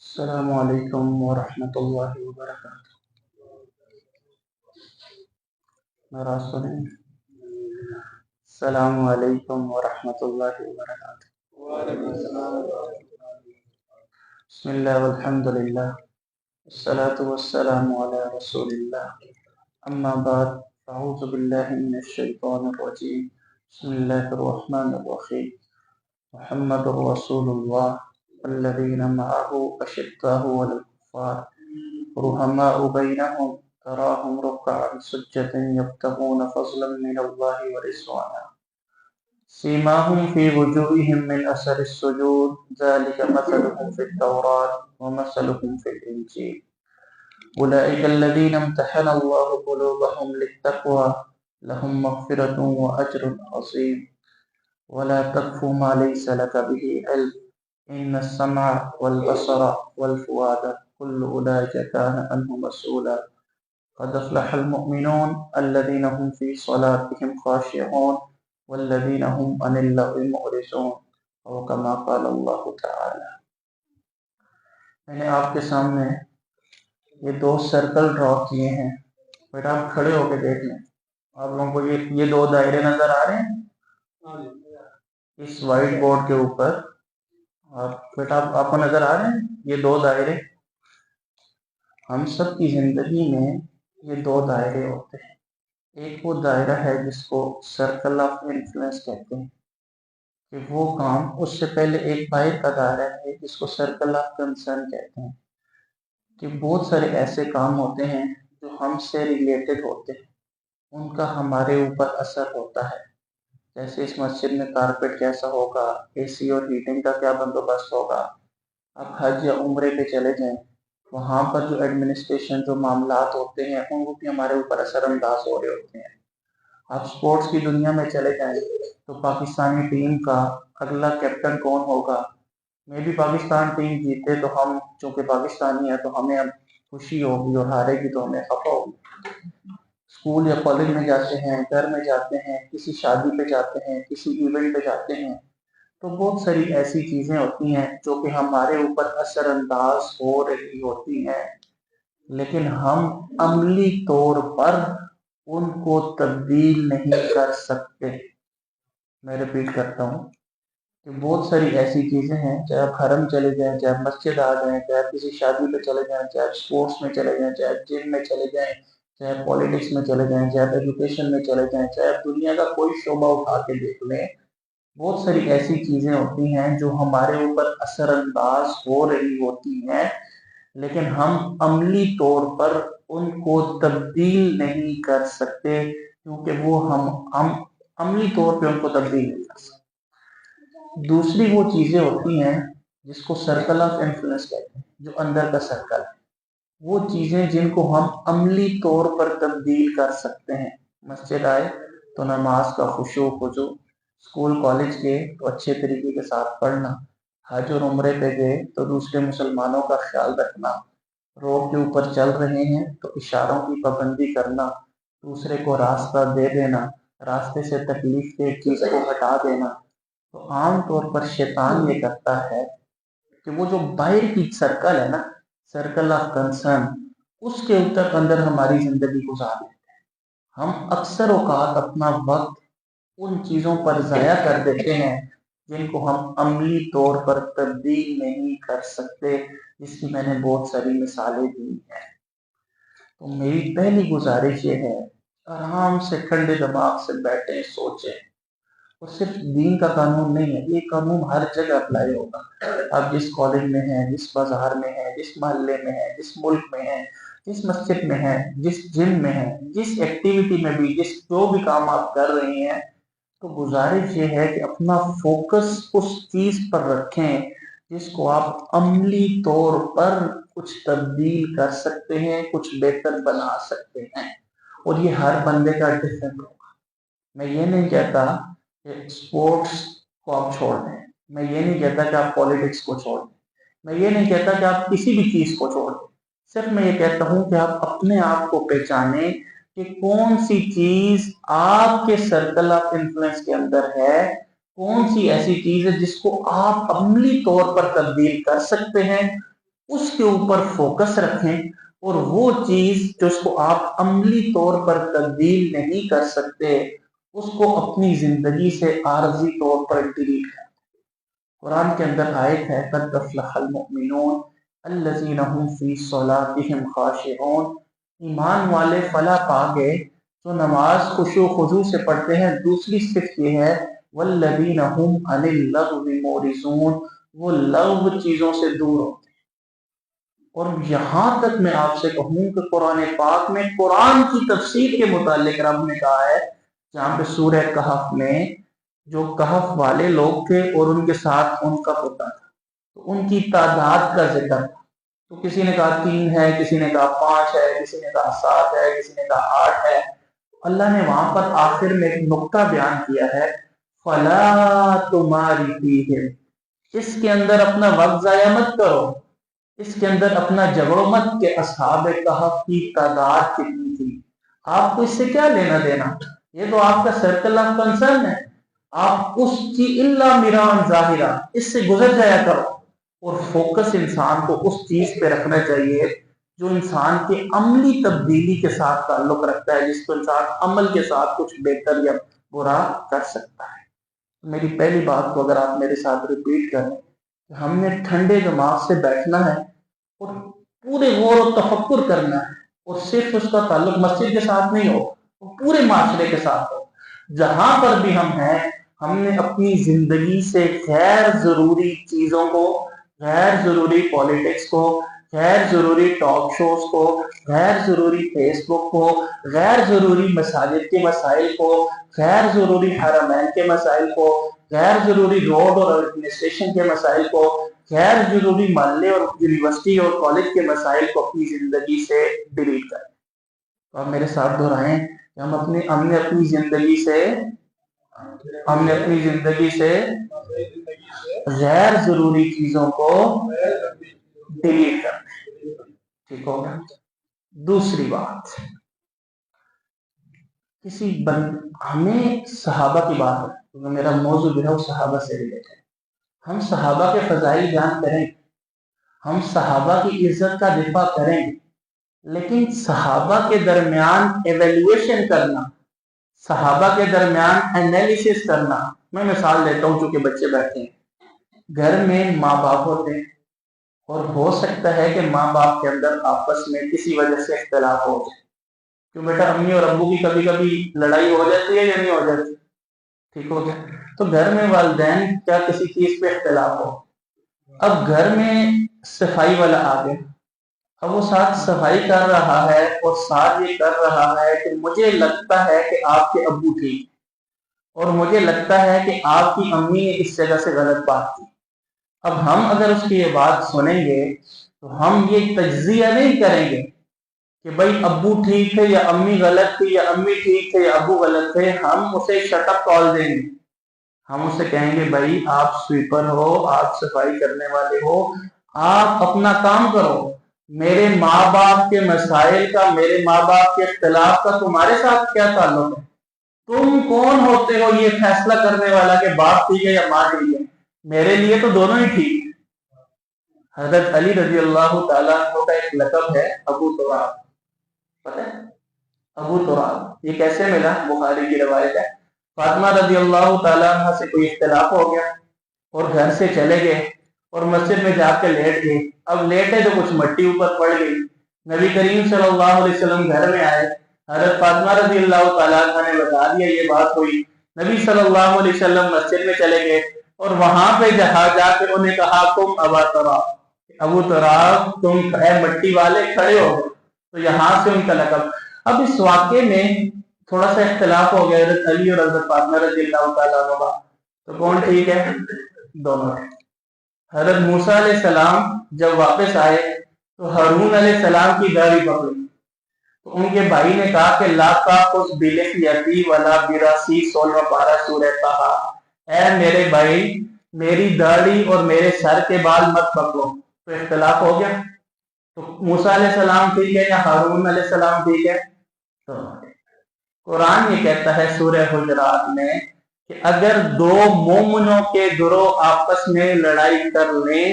السلام علیکم ورحمۃ اللہ وبرکاتہ۔ میرا سنیں۔ السلام علیکم ورحمۃ اللہ وبرکاتہ۔ بسم اللہ والحمد للہ والصلاة والسلام علی رسول اللہ، اما بعد اعوذ باللہ من الشیطان الرجیم، بسم اللہ الرحمن الرحیم۔ محمد رسول اللہ والذین معه اشداء علی الکفار رحماء بینہم تراہم رکعا سجدا یبتغون فضلا من اللہ ورضوانا سیماہم فی وجوہہم من اثر السجود ذلک مثلہم فی التوراۃ ومثلہم فی الانجیل اولئک الذین امتحن اللہ قلوبہم للتقوی لہم مغفرۃ واجر عظیم ولا تقف ما ليس لك به علم إن السمع والبصر والفؤاد كل أولئك كان عنه مسؤولا قد أفلح المؤمنون الذين هم في صلاتهم خاشعون والذين هم عن اللغو معرضون أو كما قال الله تعالى۔ میں نے آپ کے سامنے یہ دو سرکل ڈرا کیے ہیں، بیٹا آپ کھڑے ہو کے دیکھ لیں۔ آپ لوگوں کو یہ دو دائرے نظر آ رہے ہیں اس وائٹ بورڈ کے اوپر؟ بیٹا آپ کو نظر آ رہے ہیں یہ دو دائرے؟ ہم سب کی زندگی میں یہ دو دائرے ہوتے ہیں۔ ایک وہ دائرہ ہے جس کو سرکل آف انفلوئنس کہتے ہیں کہ وہ کام اس سے پہلے ایک باہر کا دائرہ ہے جس کو سرکل آف کنسرن کہتے ہیں کہ بہت سارے ایسے کام ہوتے ہیں جو ہم سے ریلیٹڈ ہوتے ہیں، ان کا ہمارے اوپر اثر ہوتا ہے۔ جیسے اس مسجد میں کارپیٹ کیسا ہوگا، اے سی اور ہیٹنگ کا کیا بندوبست ہوگا۔ آپ حج یا عمرے پہ چلے جائیں، وہاں پر جو ایڈمنسٹریشن جو معاملات ہوتے ہیں ان کو بھی ہمارے اوپر اثر انداز ہو رہے ہوتے ہیں۔ آپ سپورٹس کی دنیا میں چلے جائیں تو پاکستانی ٹیم کا اگلا کیپٹن کون ہوگا؟ میں بھی پاکستان ٹیم جیتے تو ہم چونکہ پاکستانی ہیں تو ہمیں اب خوشی ہوگی، اور ہارے گی تو ہمیں خفا ہوگی۔ اسکول یا کالج میں جاتے ہیں، گھر میں جاتے ہیں، کسی شادی پہ جاتے ہیں، کسی ایونٹ پہ جاتے ہیں، تو بہت ساری ایسی چیزیں ہوتی ہیں جو کہ ہمارے اوپر اثر انداز ہو رہی ہوتی ہیں، لیکن ہم عملی طور پر ان کو تبدیل نہیں کر سکتے۔ میں ریپیٹ کرتا ہوں کہ بہت ساری ایسی چیزیں ہیں، چاہے آپ حرم چلے جائیں، چاہے آپ مسجد آ جائیں، چاہے آپ کسی شادی پہ چلے جائیں، چاہے آپ اسپورٹس میں چلے جائیں، چاہے آپ جم میں چلے جائیں، چاہے آپ پالیٹکس میں چلے جائیں، چاہے آپ ایجوکیشن میں چلے جائیں، چاہے آپ دنیا کا کوئی شعبہ اٹھا کے دیکھ لیں، بہت ساری ایسی چیزیں ہوتی ہیں جو ہمارے اوپر اثر انداز ہو رہی ہوتی ہیں، لیکن ہم عملی طور پر ان کو تبدیل نہیں کر سکتے، کیونکہ وہ ہم عملی طور پہ ان کو تبدیل نہیں کر سکتے۔ دوسری وہ چیزیں ہوتی ہیں جس کو سرکل آف انفلوئنس کہتے ہیں، جو اندر کا سرکل ہے، وہ چیزیں جن کو ہم عملی طور پر تبدیل کر سکتے ہیں۔ مسجد آئے تو نماز کا خشوع خضوع، اسکول کالج گئے تو اچھے طریقے کے ساتھ پڑھنا، حج اور عمرے پہ گئے تو دوسرے مسلمانوں کا خیال رکھنا، روڈ کے اوپر چل رہے ہیں تو اشاروں کی پابندی کرنا، دوسرے کو راستہ دے دینا، راستے سے تکلیف دہ چیز کو ہٹا دینا۔ تو عام طور پر شیطان یہ کرتا ہے کہ وہ جو باہر کی سرکل ہے نا، سرکل آف کنسرن، اس کے اندر ہماری زندگی گزار لیتے ہیں۔ ہم اکثر اوقات اپنا وقت ان چیزوں پر ضائع کر دیتے ہیں جن کو ہم عملی طور پر تبدیل نہیں کر سکتے، جس کی میں نے بہت ساری مثالیں دی ہیں۔ تو میری پہلی گزارش یہ ہے، آرام سے ٹھنڈے دماغ سے بیٹھیں، سوچیں۔ اور صرف دین کا قانون نہیں ہے، یہ قانون ہر جگہ اپلائی ہوگا۔ آپ جس کالج میں ہیں، جس بازار میں ہیں، جس محلے میں ہیں، جس ملک میں ہیں، جس مسجد میں ہیں، جس جم میں ہیں، جس ایکٹیویٹی میں بھی، جو بھی کام آپ کر رہے ہیں، تو گزارش یہ ہے کہ اپنا فوکس اس چیز پر رکھیں جس کو آپ عملی طور پر کچھ تبدیل کر سکتے ہیں، کچھ بہتر بنا سکتے ہیں، اور یہ ہر بندے کا ڈفرینٹ ہوگا۔ میں یہ نہیں کہتا کہ اسپورٹس کو آپ چھوڑ دیں، میں یہ نہیں کہتا کہ آپ پالیٹکس کو چھوڑ دیں، میں یہ نہیں کہتا کہ آپ کسی بھی چیز کو چھوڑ دیں، صرف میں یہ کہتا ہوں کہ آپ اپنے آپ کو پہچانیں کہ کون سی چیز آپ کے سرکل آف انفلوئنس کے اندر ہے، کون سی ایسی چیز ہے جس کو آپ عملی طور پر تبدیل کر سکتے ہیں، اس کے اوپر فوکس رکھیں، اور وہ چیز جو اس کو آپ عملی طور پر تبدیل نہیں کر سکتے اس کو اپنی زندگی سے عارضی طور پر ڈیلیٹ کریں۔ قرآن کے اندر آیت ہے قد افلح المؤمنون الذین هم فی صلاتهم خاشعون، ایمان والے فلاح پا گئے جو نماز خشوع و خضوع سے پڑھتے ہیں۔ دوسری صفت یہ ہے والذین هم عن اللغو معرضون، وہ لغو چیزوں سے دور ہوتے ہیں۔ اور یہاں تک میں آپ سے کہوں کہ قرآن پاک میں قرآن کی تفسیر کے متعلق رب نے کہا ہے، جہاں پہ سورہ کہف میں جو کہف والے لوگ تھے اور ان کے ساتھ ان کا ہوتا تھا تو ان کی تعداد کا ذکر تھا، تو کسی نے کہا 3 ہے، کسی نے کہا 5 ہے، کسی نے کہا 7 ہے، کسی نے کہا 8 ہے۔ اللہ نے وہاں پر آخر میں ایک نقطہ بیان کیا ہے فَلَا تُمَارِ فِيهِمْ، اس کے اندر اپنا وقت ضائع مت کرو، اس کے اندر اپنا جھگڑو مت کہ اصحاب کہف کی تعداد کتنی تھی، آپ کو اس سے کیا لینا دینا، یہ تو آپ کا سرکل آف کنسرن ہے، آپ اس کی الا میران ظاہرہ اس سے گزر جایا کرو، اور فوکس انسان کو اس چیز پہ رکھنا چاہیے جو انسان کے عملی تبدیلی کے ساتھ تعلق رکھتا ہے، جس کو انسان عمل کے ساتھ کچھ بہتر یا برا کر سکتا ہے۔ میری پہلی بات کو اگر آپ میرے ساتھ ریپیٹ کریں کہ ہم نے ٹھنڈے دماغ سے بیٹھنا ہے اور پورے غور و تفکر کرنا ہے، اور صرف اس کا تعلق مسجد کے ساتھ نہیں ہو، وہ پورے معاشرے کے ساتھ ہو۔ جہاں پر بھی ہم ہیں ہم نے اپنی زندگی سے غیر ضروری چیزوں کو، غیر ضروری پالیٹکس کو، غیر ضروری ٹاک شوز کو، غیر ضروری فیس بک کو، غیر ضروری مساجد کے مسائل کو، غیر ضروری حرمین کے مسائل کو، غیر ضروری روڈ اور ایڈمنسٹریشن کے مسائل کو، غیر ضروری محلے اور یونیورسٹی اور کالج کے مسائل کو اپنی زندگی سے ڈیلیٹ کریں۔ تو آپ میرے ساتھ دہرائیں کہ ہم نے اپنی زندگی سے غیر ضروری چیزوں کو ڈیلیٹ کرنا ہے، ٹھیک ہوگا۔ دوسری بات، ہمیں صحابہ کی بات ہے کیونکہ میرا موضوع جو ہے وہ صحابہ سے ریلیٹڈ ہے، ہم صحابہ کے فضائل بیان کریں، ہم صحابہ کی عزت کا دفاع کریں، لیکن صحابہ کے درمیان ایویلویشن کرنا، صحابہ کے درمیان انالیسس کرنا، میں مثال دیتا ہوں چونکہ بچے بیٹھے ہیں، گھر میں ماں باپ ہوتے ہیں اور ہو سکتا ہے کہ ماں باپ کے اندر آپس میں کسی وجہ سے اختلاف ہو جائے، کیوں بیٹا امی اور ابو کی کبھی کبھی لڑائی ہو جاتی ہے یا نہیں ہو جاتی، ٹھیک ہو گیا۔ تو گھر میں والدین کیا کسی چیز پہ اختلاف ہو، اب گھر میں صفائی والا آ گیا، اب وہ ساتھ صفائی کر رہا ہے اور ساتھ یہ کر رہا ہے کہ مجھے لگتا ہے کہ آپ کے ابو ٹھیک اور مجھے لگتا ہے کہ آپ کی امی نے اس جگہ سے غلط بات کی۔ اب ہم اگر اس کی یہ بات سنیں گے تو ہم یہ تجزیہ نہیں کریں گے کہ بھائی ابو ٹھیک تھے یا امی غلط تھی یا امی ٹھیک تھے یا ابو غلط تھے، ہم اسے شٹ اپ کال دیں گے، ہم اسے کہیں گے بھائی آپ سویپر ہو، آپ صفائی کرنے والے ہو، آپ اپنا کام کرو، میرے ماں باپ کے مسائل کا، میرے ماں باپ کے اختلاف کا تمہارے ساتھ کیا تعلق ہے، تم کون ہوتے ہو یہ فیصلہ کرنے والا کہ باپ ٹھیک ہے یا ماں ٹھیک ہے، میرے لیے تو دونوں ہی ٹھیک ہے۔ حضرت علی رضی اللہ تعالیٰ عنہ کا ایک لقب ہے ابو تراب، پتہ ہے ابو تراب، یہ کیسے ملا؟ بخاری کی روایت ہے، فاطمہ رضی اللہ تعالیٰ عنہ سے کوئی اختلاف ہو گیا اور گھر سے چلے گئے اور مسجد میں جا کے لیٹ گئے، اب لیٹے تو کچھ مٹی اوپر پڑ گئی، نبی کریم صلی اللہ علیہ وسلم گھر میں آئے، حضرت فاطمہ رضی اللہ تعالیٰ عنہ نے بتا دیا یہ بات ہوئی، نبی صلی اللہ علیہ وسلم مسجد میں چلے گئے اور وہاں پہ جہاں جا کے انہیں کہا تم ابا تراب، ابو تراب تم اے مٹی والے کھڑے ہو گئے، تو یہاں سے ان کا لقب۔ اب اس واقعے میں تھوڑا سا اختلاف ہو گیا حضرت علی اور حضرت فاطمہ رضی اللہ تعالیٰ عنہ، تو کون ٹھیک ہے؟ دونوں۔ حضرت موسیٰ علیہ السلام جب واپس آئے تو ہارون علیہ السلام کی داڑھی پکڑی، تو ان کے بھائی نے کہا کہ لا تاخذ بلحیتی ولا براسی، 16واں پارہ سورہ طٰہٰ، اے میرے بھائی میری داڑھی اور میرے سر کے بال مت پکڑو، تو اختلاف ہو گیا، تو موسیٰ علیہ السلام ٹھیک ہے یا ہارون علیہ السلام ٹھیک ہے؟ تو قرآن یہ کہتا ہے سورہ حجرات میں کہ اگر دو مومنوں کے گروہ آپس میں لڑائی کر لیں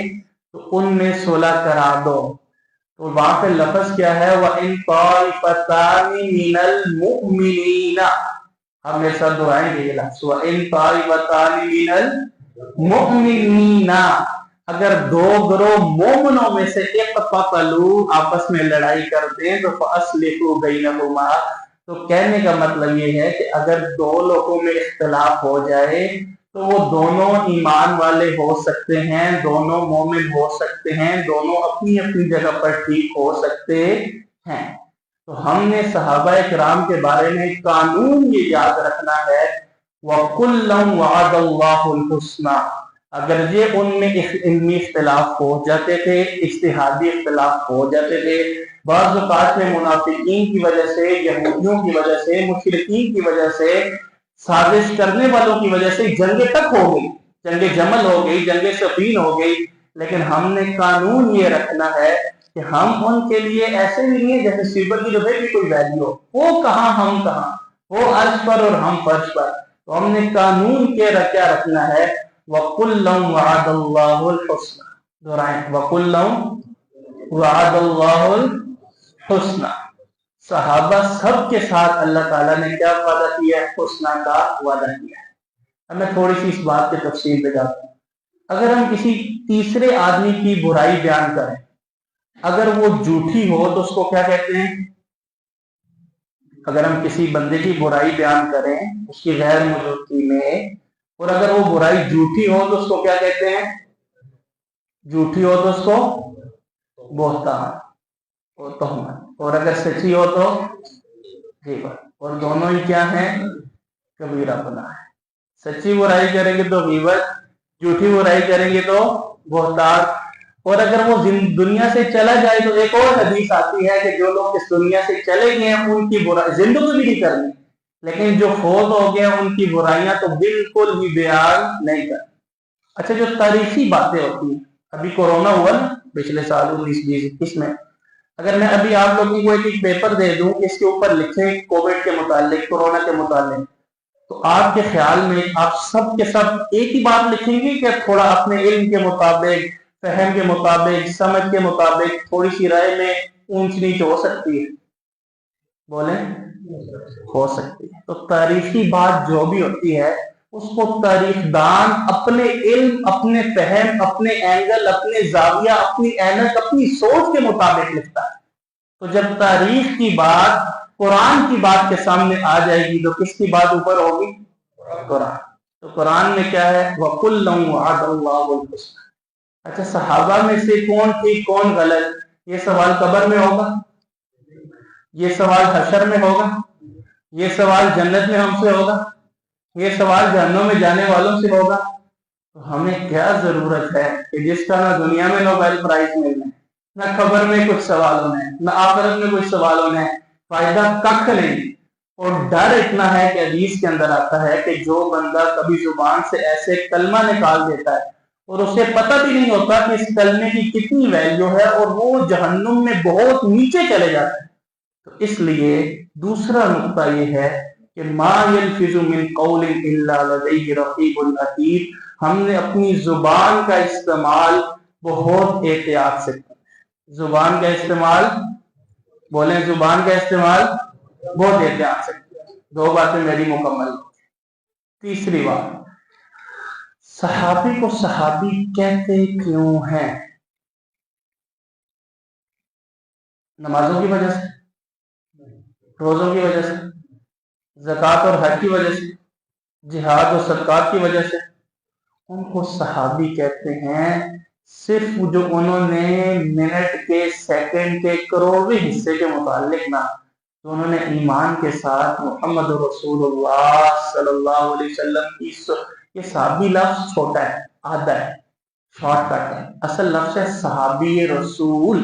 تو ان میں صلح کرا دو. تو وہاں پہ لفظ کیا ہے؟ وَإِن طَائِفَتَانِ مِنَ الْمُؤْمِنِينَ. ہم میرے ساتھ دہرائیں گے یہ لفظ وَإِن طَائِفَتَانِ مِنَ الْمُؤْمِنِينَ. اگر دو گروہ مومنوں میں سے اقتتلوا آپس میں لڑائی کر دیں تو فَأَصْلِحُوا بَيْنَهُمَا. تو کہنے کا مطلب یہ ہے کہ اگر دو لوگوں میں اختلاف ہو جائے تو وہ دونوں ایمان والے ہو سکتے ہیں، دونوں مومن ہو سکتے ہیں، دونوں اپنی اپنی جگہ پر ٹھیک ہو سکتے ہیں. تو ہم نے صحابہ کرام کے بارے میں قانون یہ یاد رکھنا ہے وَكُلًّا وَعَدَ اللَّهُ الْحُسْنَى. اگر یہ ان میں علمی اختلاف ہو جاتے تھے، اجتہادی اختلاف ہو جاتے تھے، بعض اوقات میں منافقین کی وجہ سے، یہودیوں کی وجہ سے، مشرکین کی وجہ سے، سازش کرنے والوں کی وجہ سے جنگیں تک ہو گئی، جنگ جمل ہو گئی، جنگ صفین ہو گئی. لیکن ہم نے قانون یہ رکھنا ہے کہ ہم ان کے لیے ایسے بھی نہیں ہے جیسے سیبر کی دفعے کی کوئی ویلیو ہو، وہ کہاں ہم کہاں، وہ عرش پر اور ہم فرش پر. تو ہم نے قانون کیا رکھنا ہے وَكُلًّا وَعَدَ اللَّهُ الْحُسْنَى. دہرائیں وَكُلًّا وَعَدَ اللَّهُ الْحُسْنَى. صحابہ سب کے ساتھ اللہ تعالیٰ نے کیا وعدہ کیا ہے؟ حسنہ کا وعدہ کیا ہے. اب میں تھوڑی سی اس بات کے تفصیل پہ جاتا ہوں. اگر ہم کسی تیسرے آدمی کی برائی بیان کریں، اگر وہ جھوٹی ہو تو اس کو کیا کہتے ہیں؟ اگر ہم کسی بندے کی برائی بیان کریں اس کی غیر موجودگی میں، اور اگر وہ برائی جھوٹی ہو تو اس کو کیا کہتے ہیں؟ جھوٹی ہو تو اس کو بہتان اور تہمت، اور اگر سچی ہو تو غیبت. اور دونوں ہی کیا ہیں؟ کبیرہ گناہ ہے. سچی برائی کریں گے تو غیبت، جھوٹی برائی کریں گے تو بہتان. اور اگر وہ دنیا سے چلا جائے تو ایک اور حدیث آتی ہے کہ جو لوگ اس دنیا سے چلے گئے ہیں ان کی برائی زندگی بھی نہیں کرنی، لیکن جو فوت ہو گئے ان کی برائیاں تو بالکل بھی بیان نہیں کرنی. اچھا، جو تاریخی باتیں ہوتی ہیں، ابھی کورونا ہوا نا پچھلے سال 1920-21 میں، اگر میں ابھی آپ لوگوں کو ایک پیپر دے دوں اس کے اوپر لکھیں کووڈ کے متعلق، کورونا کے متعلق، تو آپ کے خیال میں آپ سب کے سب ایک ہی بات لکھیں گے کہ تھوڑا اپنے علم کے مطابق، فہم کے مطابق، سمجھ کے مطابق تھوڑی سی رائے میں اونچ نیچ ہو سکتی ہے؟ بولیں، ہو سکتی ہے. تو تاریخی بات جو بھی ہوتی ہے اس کو تاریخ دان اپنے علم، اپنے فہم، اپنے اینگل، اپنے زاویہ، اپنی اینک، اپنی سوچ کے مطابق لکھتا ہے. تو جب تاریخ کی بات قرآن کی بات کے سامنے آ جائے گی تو کس کی بات اوپر ہوگی؟ قرآن. تو قرآن میں کیا ہے؟ وَكُلًّا وَعَدَ اللَّهُ الْحُسْنَى. اچھا، صحابہ میں سے کون ٹھیک کون غلط، یہ سوال قبر میں ہوگا، یہ سوال حشر میں ہوگا، یہ سوال جنت میں ہم سے ہوگا، یہ سوال جہنم میں جانے والوں سے ہوگا. تو ہمیں کیا ضرورت ہے کہ جس کا نہ دنیا میں نوبیل پرائز ملنا ہے، نہ قبر میں کچھ سوال ہونا ہے، نہ آخرت میں کچھ سوال ہونا ہے، فائدہ ککھ نہیں. اور ڈر اتنا ہے کہ حدیث کے اندر آتا ہے کہ جو بندہ کبھی زبان سے ایسے کلمہ نکال دیتا ہے اور اسے پتہ بھی نہیں ہوتا کہ اس کلمے کی کتنی ویلیو ہے، اور وہ جہنم میں بہت نیچے چلے جاتا ہے. تو اس لیے دوسرا نقطہ یہ ہے کہ ما یلفظ من قول الا لدیہ رقیب عتید. ہم نے اپنی زبان کا استعمال بہت احتیاط سے کرنا ہے. زبان کا استعمال، بولیں، زبان کا استعمال بہت احتیاط سے کرنا ہے. دو باتیں میری مکمل. تیسری بات، صحابی کو صحابی کہتے کیوں ہیں؟ نمازوں کی وجہ سے، روزوں کی وجہ سے، زکوٰۃ اور حج کی وجہ سے، جہاد اور صدقات کی وجہ سے. ان کو صحابی کہتے ہیں صرف جو انہوں نے منٹ کے، سیکنڈ کے، کروڑویں حصے کے متعلق نہ، تو انہوں نے ایمان کے ساتھ محمد رسول اللہ صلی اللہ علیہ وسلم کی یہ صحابی لفظ چھوٹا ہے، آدھا ہے، شارٹ کٹ ہے. اصل لفظ ہے صحابی رسول،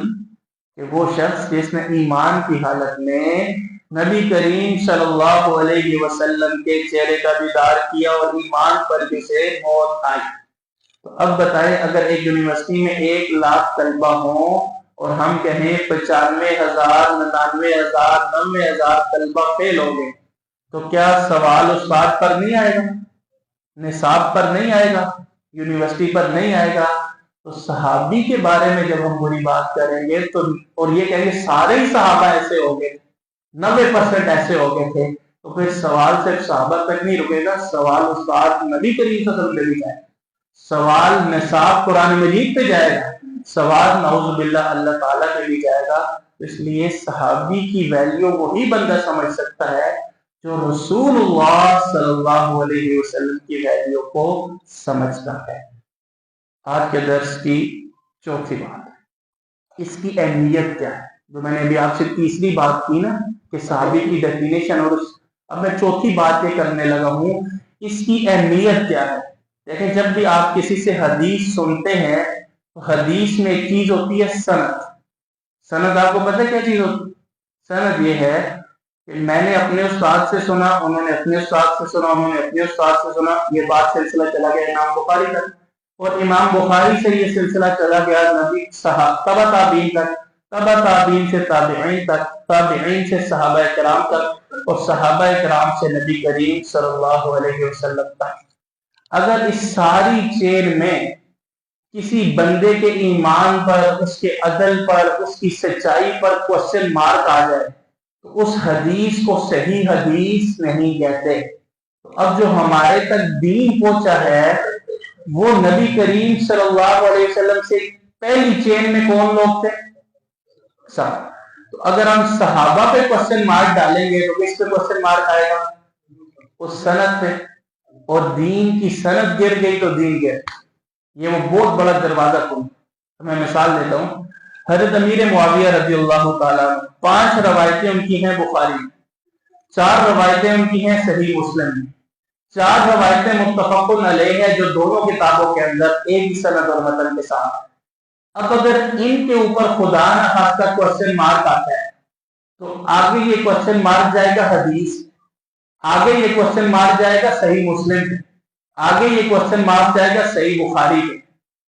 کہ وہ شخص جس نے ایمان کی حالت میں نبی کریم صلی اللہ علیہ وسلم کے چہرے کا دیدار کیا اور ایمان پر جسے موت آئی. تو اب بتائیں، اگر ایک یونیورسٹی میں 1,00,000 طلبہ ہوں اور ہم کہیں 95,000، 99,000، 90,000 طلبہ فیل ہو گئے، تو کیا سوال استاد پر نہیں آئے گا؟ نصاب پر نہیں آئے گا؟ یونیورسٹی پر نہیں آئے گا؟ تو صحابی کے بارے میں جب ہم بری بات کریں گے تو اور یہ کہیں گے سارے ہی صحابہ ایسے ہو گئے، 90% ایسے ہو گئے تھے، تو پھر سوال صرف صحابہ تک نہیں رکے گا، سوال استاد نبی کریم صلی اللہ علیہ وسلم پہ بھی جائے گا، سوال نصاب قرآن مجید پہ جائے گا، سوال نعوذ باللہ اللہ تعالیٰ پہ بھی جائے گا۔ اس لیے صحابی کی ویلیو وہی بندہ سمجھ سکتا ہے جو رسول اللہ صلی اللہ علیہ وسلم کی ویلیو کو سمجھتا ہے۔ آج کے درس کی چوتھی بات، اس کی اہمیت کیا ہے؟ جو میں نے ابھی آپ سے تیسری بات کی نا کہ صحابی کی ڈیفینیشن، اور اب میں چوتھی بات یہ کرنے لگا ہوں، اس کی اہمیت کیا ہے۔ دیکھیں جب بھی آپ کسی سے حدیث سنتے ہیں تو حدیث میں ایک چیز ہوتی ہے سند۔ سند آپ کو پتہ ہے کیا چیز ہوتی ہے؟ سند یہ ہے کہ میں نے اپنے استاد سے سنا، انہوں نے اپنے استاد سے سنا، انہوں نے اپنے استاد سے سنا، یہ بات سلسلہ چلا گیا امام بخاری تک، اور امام بخاری سے یہ سلسلہ چلا گیا نبی تبع تابعین تک، تبع تابعین سے تابعین تک، تابعین سے صحابہ کرام تک، اور صحابہ کرام سے نبی کریم صلی اللہ علیہ وسلم تک۔ اگر اس ساری چین میں کسی بندے کے ایمان پر، اس کے عدل پر، اس کی سچائی پر کوسچن مارک آ جائے تو اس حدیث کو صحیح حدیث نہیں کہتے۔ تو اب جو ہمارے تک دین پہنچا ہے وہ نبی کریم صلی اللہ علیہ وسلم سے پہلی چین میں کون لوگ تھے؟ صحابہ۔ تو اگر ہم صحابہ پہ کوسچن مارک ڈالیں گے تو کس پہ کوسچن مارک آئے گا؟ اس سند پہ، اور دین کی سند گر گئی تو دین گر، یہ وہ بہت بڑا دروازہ کھل۔ میں مثال دیتا ہوں، حضرت امیر معاویہ رضی اللہ تعالیٰ 5 روایتیں ان کی ہیں بخاری میں، 4 روایتیں ان کی ہیں صحیح مسلم میں، 4 روایتیں متفق علیہ ہیں جو دونوں کتابوں کے اندر ایک ہی سند اور متن کے ساتھ۔ اب اگر ان کے اوپر خدا نہ خاصہ کوسچن مارک آتا ہے تو آگے یہ کوسچن مارک جائے گا حدیث، آگے یہ کوسچن مارک جائے گا صحیح مسلم پہ، آگے یہ کوسچن مارک جائے گا صحیح بخاری پہ،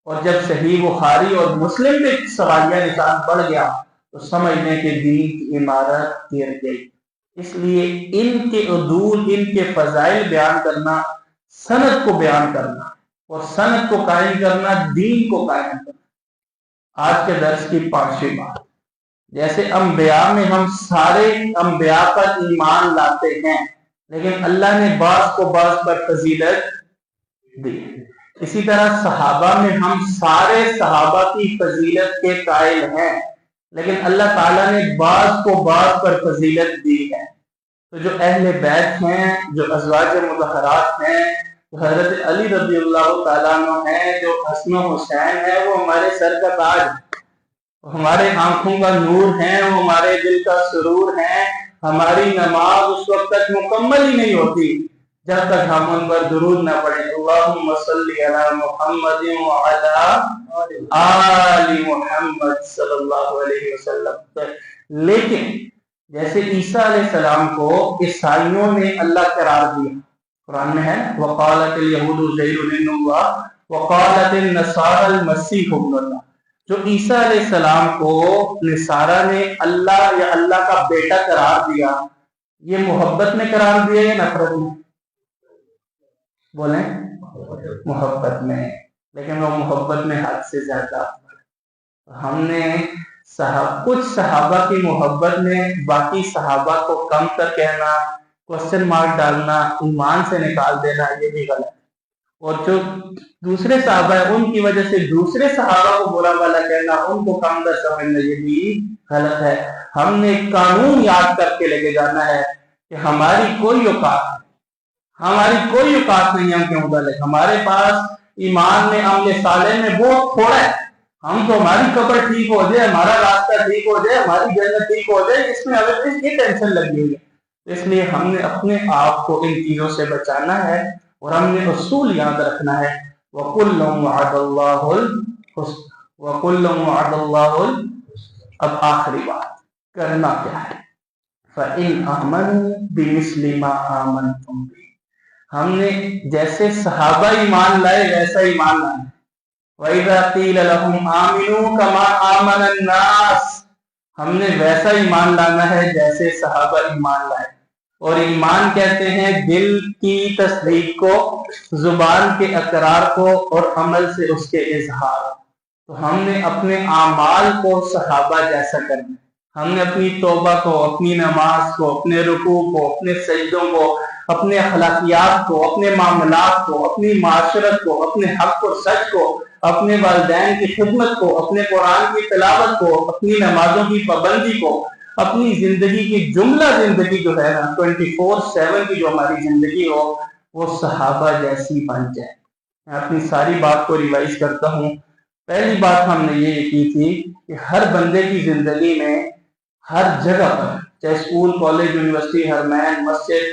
اور جب صحیح بخاری اور مسلم پہ سوالیہ نشان بڑھ گیا تو سمجھنے کے دین کی عمارت گر گئی۔ اس لیے ان کے عدول، ان کے فضائل بیان کرنا، سند کو بیان کرنا اور سند کو قائم کرنا دین کو قائم کرنا۔ آج کے درس کی 5ویں بات، جیسے انبیاء میں ہم سارے انبیاء پر ایمان لاتے ہیں لیکن اللہ نے بعض کو بعض پر فضیلت دی، اسی طرح صحابہ میں ہم سارے صحابہ کی فضیلت کے قائل ہیں لیکن اللہ تعالیٰ نے بعض کو بعض پر فضیلت دی ہے۔ تو جو اہل بیت ہیں، جو ازواج مطہرات ہیں، جو حضرت علی رضی اللہ تعالیٰ عنہ ہیں، جو حسن و حسین ہے، وہ ہمارے سر کا تاج، ہمارے آنکھوں کا نور ہیں، وہ ہمارے دل کا سرور ہیں۔ ہماری نماز اس وقت تک مکمل ہی نہیں ہوتی جب تک ہم ان پر درود نہ پڑھیں، اللہم صلی علی محمد وعلی آل محمد صلی اللہ علیہ وسلم۔ لیکن جیسے عیسیٰ علیہ السلام کو عیسائیوں نے اللہ قرار دیا، قرآن میں ہے وقالت الیہود عزیر ابن اللہ وقالت النصارى المسیح ابن اللہ، جو عیسیٰ علیہ السلام کو نصارہ نے اللہ یا اللہ کا بیٹا قرار دیا، یہ محبت میں قرار دیا یا نفرت میں؟ بولیں محبت میں، لیکن وہ محبت میں حد سے زیادہ۔ ہم نے کچھ صحابہ کی محبت میں باقی صحابہ کو کم تر کہنا، کوسچن مارک ڈالنا، ایمان سے نکال دینا، یہ بھی غلط ہے۔ اور جو دوسرے صحابہ ہیں ان کی وجہ سے دوسرے صحابہ کو برا بھلا کہنا، ان کو کم تر سمجھنا، یہ بھی غلط ہے۔ ہم نے ایک قانون یاد کر کے لے کے جانا ہے کہ ہماری کوئی اوقات نہیں ہم کے متعلق، ہمارے پاس ایمان میں عمل صالح میں بہت تھوڑا ہے، ہم تو ہماری قبر ٹھیک ہو جائے، ہمارا راستہ ٹھیک ہو جائے، ہماری جنت ٹھیک ہو جائے، اس میں ہمیں یہ ٹینشن لگی ہوئی ہے۔ اس لیے ہم نے اپنے آپ کو ان چیزوں سے بچانا ہے اور ہم نے اصول یاد رکھنا ہے، وَكُلٌّ وَعَدَ اللَّهُ الْحُسْنَى وَكُلٌّ وَعَدَ اللَّهُ الْحُسْنَى۔ اب آخری بات کرنا کیا ہے؟ فَإِنْ آمَنُوا بِمِثْلِ مَا آمَنْتُمْ بِهِ، ہم نے جیسے صحابہ ایمان لائے ویسا ایمان لانا ہے۔ وَإِذَا قِيلَ لَهُمْ آمِنُوا كَمَا آمَنَ النَّاسُ، ہم نے ویسا ایمان لانا ہے جیسے صحابہ ایمان لائے۔ اور ایمان کہتے ہیں دل کی تصدیق کو، زبان کے اقرار کو، اور عمل سے اس کے اظہار۔ تو ہم نے اپنے اعمال کو صحابہ جیسا کرنا ہے. ہم نے اپنی توبہ کو، اپنی نماز کو، اپنے رکوع کو، اپنے سجدوں کو، اپنے اخلاقیات کو، اپنے معاملات کو، اپنی معاشرت کو، اپنے حق اور سچ کو، اپنے والدین کی خدمت کو، اپنے قرآن کی تلاوت کو، اپنی نمازوں کی پابندی کو، اپنی زندگی کی جملہ زندگی جو ہے نا 24/7 کی جو ہماری زندگی ہو وہ صحابہ جیسی بن جائے. میں اپنی ساری بات کو ریوائز کرتا ہوں. پہلی بات ہم نے یہ کی تھی کہ ہر بندے کی زندگی میں ہر جگہ پر، چاہے اسکول، کالج، یونیورسٹی، حرمین، مسجد،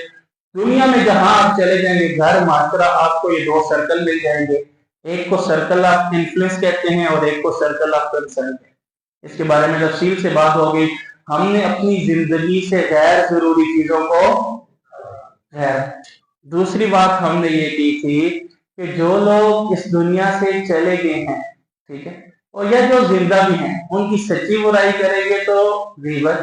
دنیا میں جہاں آپ چلے جائیں گے، گھر، معاشرہ، آپ کو یہ 2 سرکل مل جائیں گے. ایک کو سرکل آف انفلوئنس کہتے ہیں اور ایک کو سرکل آف کنسرن. اس کے بارے میں تفصیل سے بات ہوگی. ہم نے اپنی زندگی سے غیر ضروری چیزوں کو غیر. دوسری بات ہم نے یہ کی تھی کہ جو لوگ اس دنیا سے چلے گئے ہیں، ٹھیک ہے، اور یا جو زندہ بھی ہیں، ان کی سچی برائی کریں گے تو غیبت،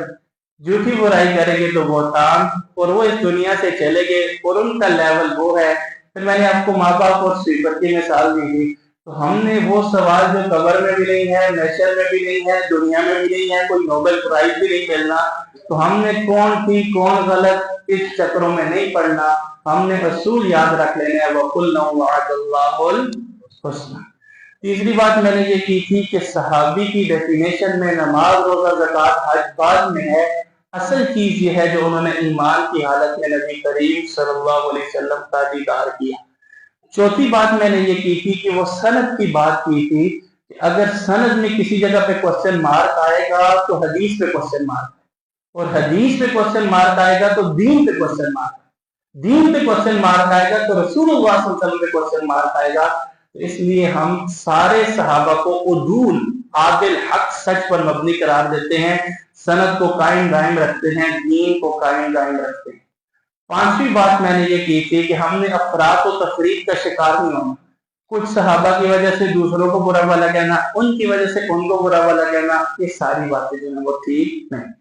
جھوٹی برائی کریں گے تو بہتان، اور وہ اس دنیا سے چلے گئے اور ان کا لیول وہ ہے. پھر میں نے آپ کو ماں باپ اور سویپر کی مثال دی تھی. تو ہم نے وہ سوال جو قبر میں بھی نہیں ہے، محشر میں بھی نہیں ہے، دنیا میں بھی نہیں ہے، کوئی نوبل پرائز بھی نہیں ملنا، تو ہم نے کون ٹھیک کون غلط اس چکروں میں نہیں پڑنا. ہم نے اصول یاد رکھ لینے ہیں. وَكُلًّا وَعَدَ اللَّهُ الْحُسْنَى. تیسری بات میں نے یہ کی تھی کہ صحابی کی ڈیفینیشن میں نماز، روزہ، زکوٰۃ، حج بعد میں ہے. اصل چیز یہ ہے جو انہوں نے ایمان کی حالت میں نبی کریم صلی اللہ علیہ وسلم کا دیدار کیا. چوتھی بات میں نے یہ کی تھی کہ وہ سند کی بات کی تھی کہ اگر سند میں کسی جگہ پہ کوسچن مارک آئے گا تو حدیث پہ کوسچن مارک، اور حدیث پہ کوسچن مارک آئے گا تو دین پہ کوسچن مارک، دین پہ کوسچن مارک آئے گا تو رسول اللہ صلی اللہ علیہ وسلم پہ کوسچن مارک آئے گا. تو اس لیے ہم سارے صحابہ کو عدول، عادل، حق، سچ پر مبنی قرار دیتے ہیں. سند کو قائم دائم رکھتے ہیں، دین کو قائم دائم رکھتے ہیں. پانچویں بات میں نے یہ کی تھی کہ ہم نے افراط و تفریق کا شکار نہیں ہونا. کچھ صحابہ کی وجہ سے دوسروں کو برا بھلا کہنا، ان کی وجہ سے ان کو برا بھلا کہنا، یہ ساری باتیں جو ہیں وہ ٹھیک نہیں.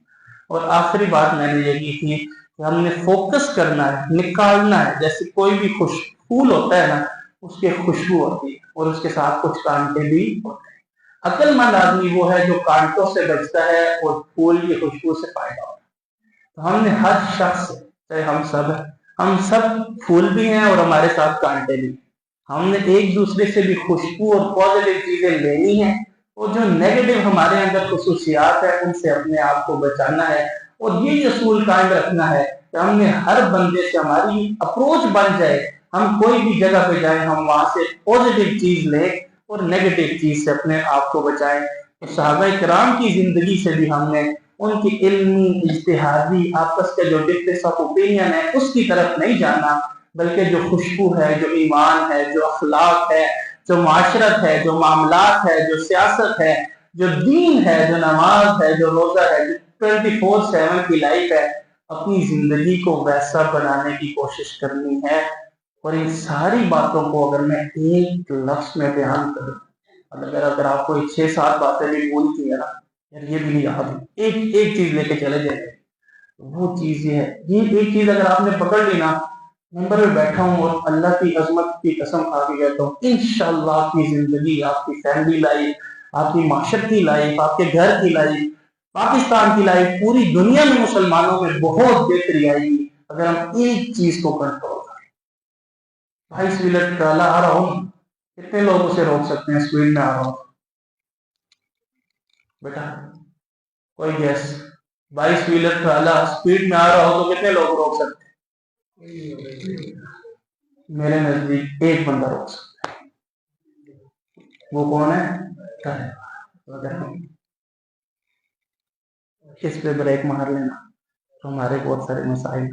اور آخری بات میں نے یہ کی تھی کہ ہم نے فوکس کرنا ہے، نکالنا ہے. جیسے کوئی بھی پھول ہوتا ہے نا، اس کی خوشبو ہوتی ہے اور اس کے ساتھ کچھ کانٹے بھی ہوتے ہیں. عقل مند آدمی وہ ہے جو کانٹوں سے بچتا ہے اور پھول کی خوشبو سے فائدہ ہوتا ہے. تو ہم نے ہر شخص، چاہے ہم سب پھول بھی ہیں اور ہمارے ساتھ کانٹے بھی. ہم نے ایک دوسرے سے بھی خوشبو اور پازیٹیو چیزیں لینی ہیں، اور جو نیگیٹو ہمارے اندر خصوصیات ہیں ان سے اپنے آپ کو بچانا ہے. اور یہ اصول قائم رکھنا ہے کہ ہم نے ہر بندے سے ہماری اپروچ بن جائے، ہم کوئی بھی جگہ پہ جائیں ہم وہاں سے پازیٹیو چیز لیں اور نیگیٹو چیز سے اپنے آپ کو بچائیں. تو صحابہ کرام کی زندگی سے بھی ہم نے ان کی علمی، اجتہادی، آپس کا جو ڈفرینس آف اوپینین ہے اس کی طرف نہیں جانا، بلکہ جو خوشبو ہے، جو ایمان ہے، جو اخلاق ہے، جو معاشرت ہے، جو معاملات ہے، جو سیاست ہے، جو دین ہے، جو نماز ہے، جو روزہ ہے، جو 24/7 کی لائف ہے، اپنی زندگی کو ویسا بنانے کی کوشش کرنی ہے. اور ان ساری باتوں کو اگر میں ایک لفظ میں بیان کروں، اگر آپ کو 6-7 باتیں بھی بولتی ہے نا، یار یہ بھی نہیں یاد، ایک چیز لے کے چلے جائیں، وہ چیز یہ ہے. یہ ایک چیز اگر آپ نے پکڑ لی نا، نمبر میں بیٹھا ہوں اور اللہ کی عظمت کی قسم کھا کے کہتا ہوں، انشاءاللہ آپ کی زندگی، آپ کی فیملی لائف، آپ کی معاشرتی لائف، آپ کے گھر کی لائف، پاکستان کی لائف، پوری دنیا میں مسلمانوں میں بہت بہتری آئے گی اگر ہم ایک چیز کو کنٹرول کریں. 22 ویلر ٹرالا آ رہا ہوں، کتنے لوگ اسے روک سکتے ہیں؟ اسپیڈ میں آ رہا ہوں بیٹا، کوئی گیس؟ 22 ویلر ٹرالا اسپیڈ میں آ رہا ہو تو کتنے لوگ روک سکتے ہیں؟ میرے نزدیک ایک بندہ روک سکتا ہے. وہ کون ہے؟ اگر ہم اس پہ بریک مار لینا تو ہمارے بہت سارے مسائل